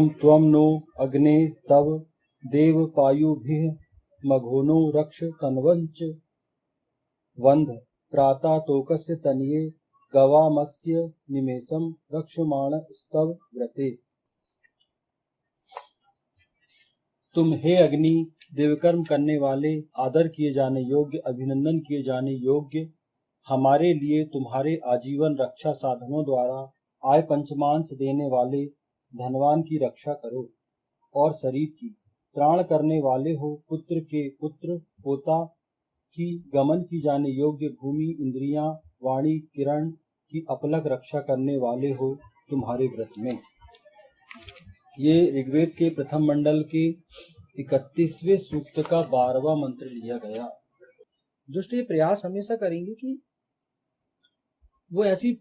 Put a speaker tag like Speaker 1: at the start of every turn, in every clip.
Speaker 1: ओम त्वं नो अग्ने तव देव पायुभिः मघोनो रक्ष तन्वञ्च वन्ध त्राता तोकस्य तनये गवामस्य निमेषं रक्षमाण स्तव व्रते। तुम हे अग्नि देवकर्म करने वाले, आदर किए जाने योग्य, अभिनंदन किए जाने योग्य, हमारे लिए तुम्हारे आजीवन रक्षा साधनों द्वारा आय पंचमांश देने वाले धनवान की रक्षा करो और शरीर की त्राण करने वाले हो, पुत्र के पुत्र पोता की गमन की जाने योग्य, भूमि इंद्रियां वाणी किरण की अपलक रक्षा करने वाले हो तुम्हारे व्रत में। ये ऋग्वेद के प्रथम मंडल के 31वें सूक्त का 12वां मंत्र लिया गया। दुष्ट ये प्रयास हमेशा करेंगे कि वो ऐसी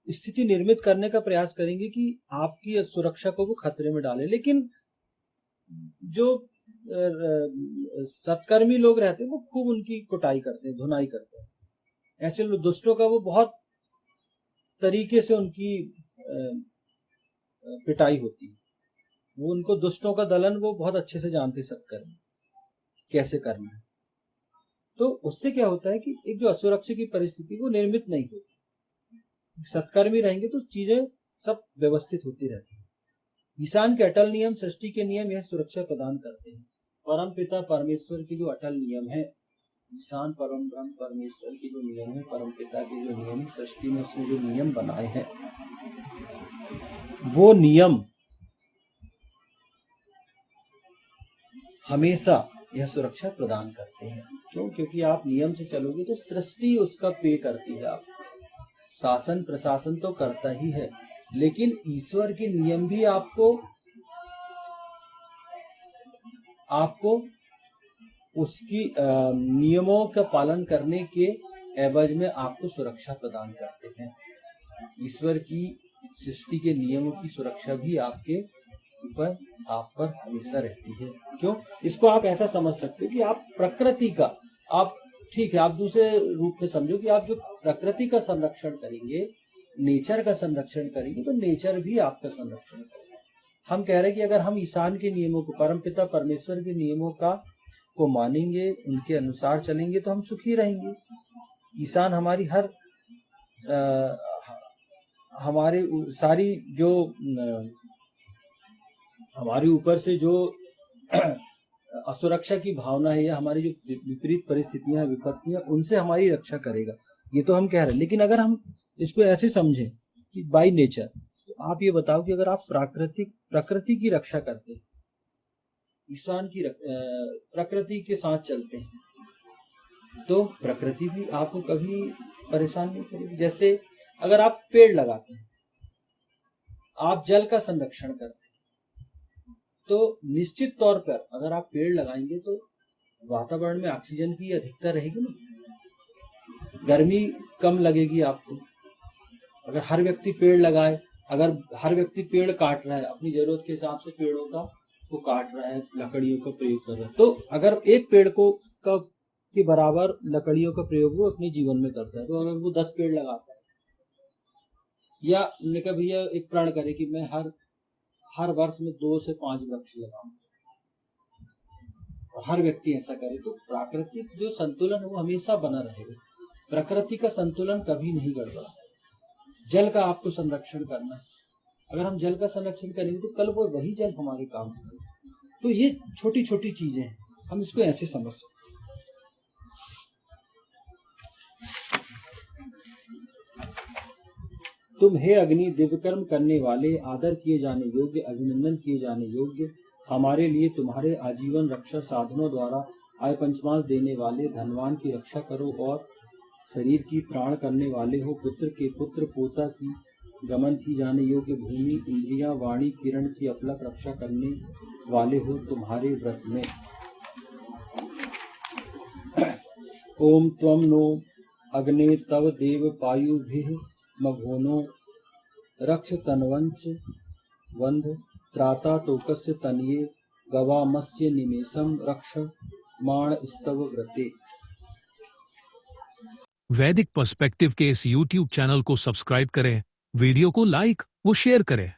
Speaker 1: स्थिति निर्मित करने का प्रयास करेंगे कि आपकी सुरक्षा को वो खतरे में डाले, लेकिन जो सत्कर्मी लोग रहते हैं वो खूब उनकी कुटाई करते हैं, धुनाई करते हैं। ऐसे दुष्टों का वो बहुत तरीके से उनकी पिटाई होती है। वो उनको दुष्टों का दलन वो बहुत अच्छे से जानते, सत्कर्मी कैसे करना है। तो उससे क्या होता है कि एक जो असुरक्षा की परिस्थिति वो निर्मित नहीं होती। सत्कर्मी रहेंगे तो चीजें सब व्यवस्थित होती रहती है। ईशान के अटल नियम, सृष्टि के नियम यह सुरक्षा प्रदान करते हैं। परम पिता परमेश्वर के जो अटल नियम है, ईशान परम ब्रह्म परमेश्वर के जो नियम है, परम पिता के जो नियम है, सृष्टि में उसने जो नियम बनाए हैं, वो नियम हमेशा यह सुरक्षा प्रदान करते हैं। क्यों? क्योंकि आप नियम से चलोगे तो सृष्टि उसका पे करती है। आप शासन प्रशासन तो करता ही है, लेकिन ईश्वर के नियम भी आपको उसकी नियमों का पालन करने के एवज में आपको सुरक्षा प्रदान करते हैं। ईश्वर की सृष्टि के नियमों की सुरक्षा भी आपके ऊपर, आप पर हमेशा रहती है। क्यों? इसको आप ऐसा समझ सकते हो कि आप प्रकृति का, आप ठीक है, आप दूसरे रूप में समझो कि आप जो प्रकृति का संरक्षण करेंगे, नेचर का संरक्षण करेंगे, तो नेचर भी आपका संरक्षण करेगा। हम कह रहे हैं कि अगर हम ईशान के नियमों को, परमपिता परमेश्वर के नियमों को मानेंगे, उनके अनुसार चलेंगे, तो हम सुखी रहेंगे। ईशान हमारी हमारे सारी जो हमारे ऊपर से जो असुरक्षा की भावना है या हमारी जो विपरीत परिस्थितियां, विपत्तियां, उनसे हमारी रक्षा करेगा। ये तो हम कह रहे हैं। लेकिन अगर हम इसको ऐसे समझें कि बाय नेचर, तो आप ये बताओ कि अगर आप प्रकृति की रक्षा करते हैं, ईशान की प्रकृति के साथ चलते हैं, तो प्रकृति भी आपको कभी परेशान नहीं करेगी। जैसे अगर आप पेड़ लगाते हैं, आप जल का संरक्षण करते हैं, तो निश्चित तौर पर अगर आप पेड़ लगाएंगे तो वातावरण में ऑक्सीजन की अधिकता रहेगी ना, गर्मी कम लगेगी आपको। अगर हर व्यक्ति पेड़ लगाए, अगर हर व्यक्ति पेड़ काट रहा है, अपनी जरूरत के हिसाब से पेड़ों का वो काट रहा है, लकड़ियों का प्रयोग कर रहा है, तो अगर एक पेड़ के बराबर लकड़ियों का प्रयोग वो अपने जीवन में करता है, तो अगर वो 10 पेड़ लगाता है, या उन्होंने भैया एक प्रण करे कि मैं हर वर्ष में 2 से 5 वृक्ष लगाऊं, और हर व्यक्ति ऐसा करे, तो प्राकृतिक जो संतुलन है वो हमेशा बना रहेगा। प्रकृति का संतुलन कभी नहीं गड़बड़ा। जल का आपको संरक्षण करना है। अगर हम जल का संरक्षण करेंगे तो कल वो वही जल हमारे काम आएगा। तो ये छोटी छोटी चीजें हैं, हम इसको ऐसे समझ सकते हैं। तुम हे अग्नि दिव्यकर्म करने वाले, आदर किए जाने योग्य, अभिनंदन किए जाने योग्य, हमारे लिए तुम्हारे आजीवन रक्षा साधनों द्वारा आय पंचमांश देने वाले धनवान की रक्षा करो और शरीर की त्राण करने वाले हो, पुत्र के पुत्र पोता की गमन की जाने योग्य, भूमि इंद्रियां वाणी किरण की अपलक रक्षा करने वाले हो तुम्हारे व्रत में। ओम त्वं नो अग्ने तव देव पायुभिः मघोनो रक्ष तन्वञ्च वन्ध त्राता तोकस्य तनये गवामस्य निमेषं रक्ष माण स्तव व्रते।
Speaker 2: वैदिक पर्सपेक्टिव के इस YouTube चैनल को सब्सक्राइब करें, वीडियो को लाइक व शेयर करें।